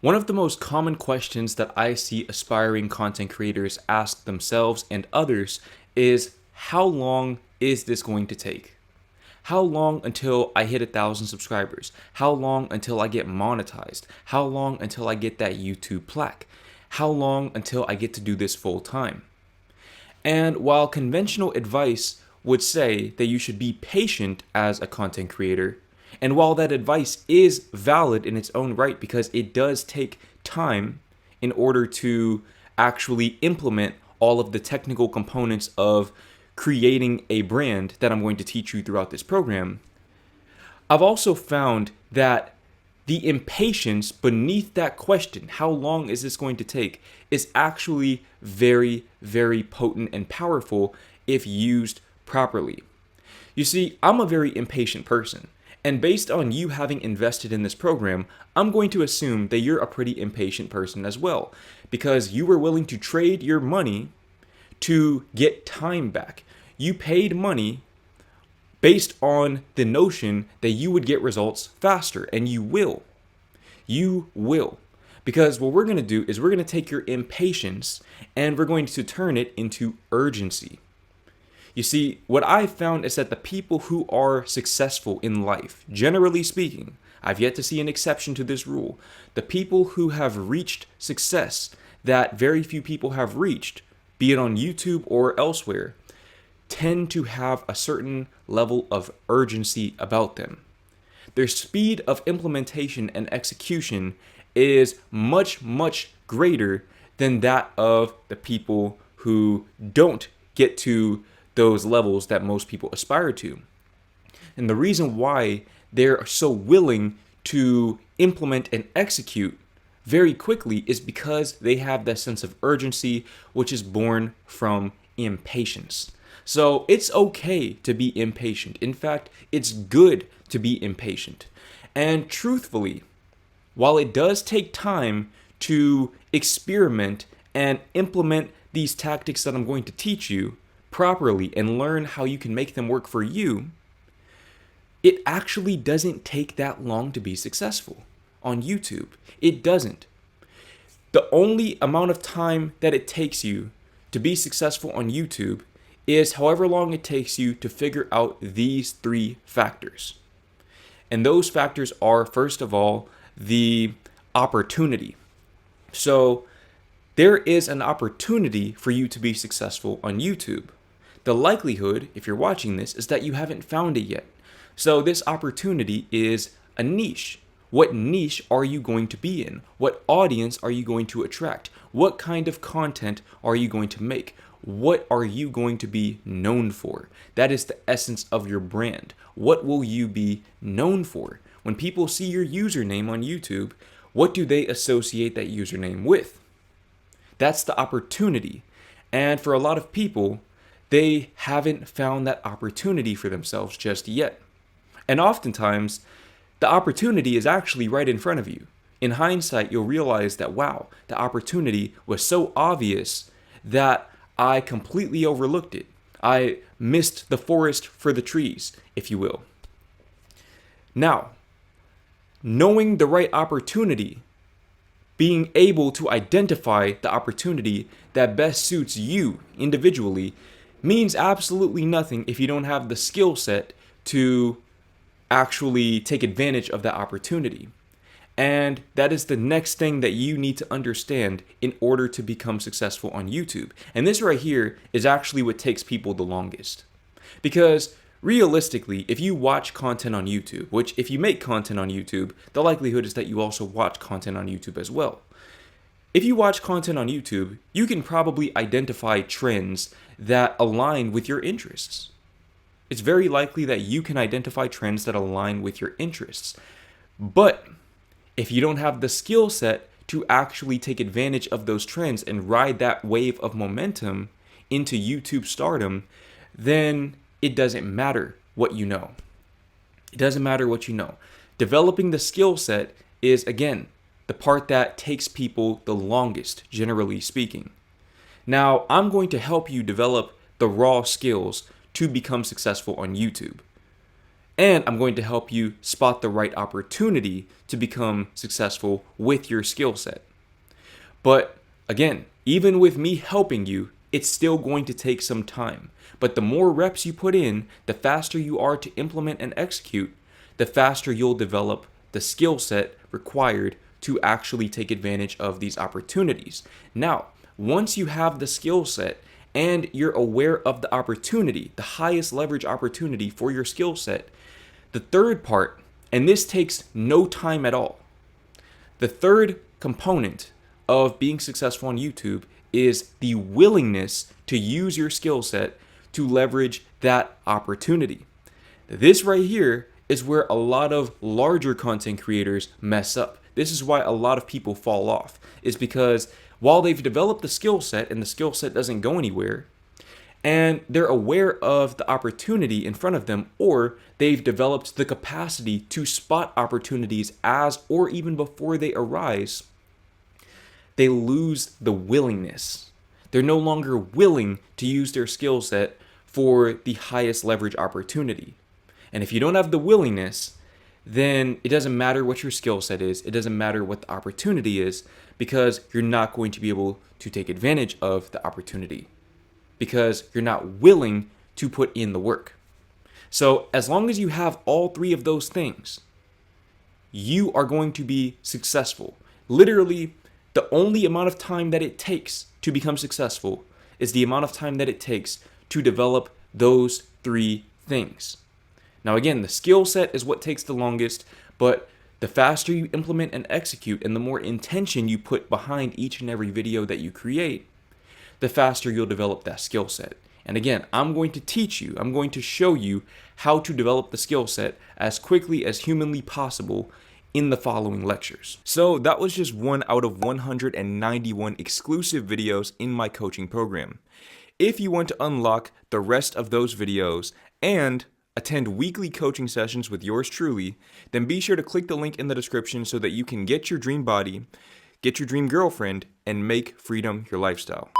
One of the most common questions that I see aspiring content creators ask themselves and others is, how long is this going to take? How long until I hit 1,000 subscribers? How long until I get monetized? How long until I get that YouTube plaque? How long until I get to do this full time? And while conventional advice would say that you should be patient as a content creator, and while that advice is valid in its own right because it does take time in order to actually implement all of the technical components of creating a brand that I'm going to teach you throughout this program, I've also found that the impatience beneath that question, how long is this going to take, is actually very, very potent and powerful if used properly. You see, I'm a very impatient person, and based on you having invested in this program, I'm going to assume that you're a pretty impatient person as well, because you were willing to trade your money to get time back. You paid money based on the notion that you would get results faster, and you will. You will. Because what we're going to do is we're going to take your impatience and we're going to turn it into urgency. You see, what I've found is that the people who are successful in life, generally speaking, I've yet to see an exception to this rule, the people who have reached success that very few people have reached, be it on YouTube or elsewhere, tend to have a certain level of urgency about them. Their speed of implementation and execution is much, much greater than that of the people who don't get to those levels that most people aspire to. And the reason why they're so willing to implement and execute very quickly is because they have that sense of urgency, which is born from impatience. So it's okay to be impatient. In fact, it's good to be impatient. And truthfully, while it does take time to experiment and implement these tactics that I'm going to teach you properly and learn how you can make them work for you, it actually doesn't take that long to be successful on YouTube. It doesn't. The only amount of time that it takes you to be successful on YouTube is however long it takes you to figure out these three factors. And those factors are, first of all, the opportunity. So there is an opportunity for you to be successful on YouTube. The likelihood, if you're watching this, is that you haven't found it yet. So this opportunity is a niche. What niche are you going to be in? What audience are you going to attract? What kind of content are you going to make? What are you going to be known for? That is the essence of your brand. What will you be known for? When people see your username on YouTube, what do they associate that username with? That's the opportunity. And for a lot of people, they haven't found that opportunity for themselves just yet. And oftentimes, the opportunity is actually right in front of you. In hindsight, you'll realize that, wow, the opportunity was so obvious that I completely overlooked it. I missed the forest for the trees, if you will. Now, knowing the right opportunity, being able to identify the opportunity that best suits you individually, means absolutely nothing if you don't have the skill set to actually take advantage of that opportunity. And that is the next thing that you need to understand in order to become successful on YouTube. And this right here is actually what takes people the longest. Because realistically, if you watch content on YouTube, which if you make content on YouTube, the likelihood is that you also watch content on YouTube as well. If you watch content on YouTube, you can probably identify trends that align with your interests. It's very likely that you can identify trends that align with your interests. But if you don't have the skill set to actually take advantage of those trends and ride that wave of momentum into YouTube stardom, then it doesn't matter what you know. It doesn't matter what you know. Developing the skill set is, again, the part that takes people the longest, generally speaking. Now, I'm going to help you develop the raw skills to become successful on YouTube. And I'm going to help you spot the right opportunity to become successful with your skill set. But again, even with me helping you, it's still going to take some time. But the more reps you put in, the faster you are to implement and execute, the faster you'll develop the skill set required to actually take advantage of these opportunities. Now, once you have the skill set and you're aware of the opportunity, the highest leverage opportunity for your skill set, the third part, and this takes no time at all, the third component of being successful on YouTube is the willingness to use your skill set to leverage that opportunity. This right here is where a lot of larger content creators mess up. This is why a lot of people fall off, is because while they've developed the skill set and the skill set doesn't go anywhere, and they're aware of the opportunity in front of them, or they've developed the capacity to spot opportunities as or even before they arise, they lose the willingness. They're no longer willing to use their skill set for the highest leverage opportunity. And if you don't have the willingness, then it doesn't matter what your skill set is. It doesn't matter what the opportunity is, because you're not going to be able to take advantage of the opportunity because you're not willing to put in the work. So as long as you have all three of those things, you are going to be successful. Literally, the only amount of time that it takes to become successful is the amount of time that it takes to develop those three things. Now again, the skill set is what takes the longest, but the faster you implement and execute and the more intention you put behind each and every video that you create, the faster you'll develop that skill set. And again, I'm going to teach you, I'm going to show you how to develop the skill set as quickly as humanly possible in the following lectures. So that was just one out of 191 exclusive videos in my coaching program. If you want to unlock the rest of those videos and attend weekly coaching sessions with yours truly, then be sure to click the link in the description so that you can get your dream body, get your dream girlfriend, and make freedom your lifestyle.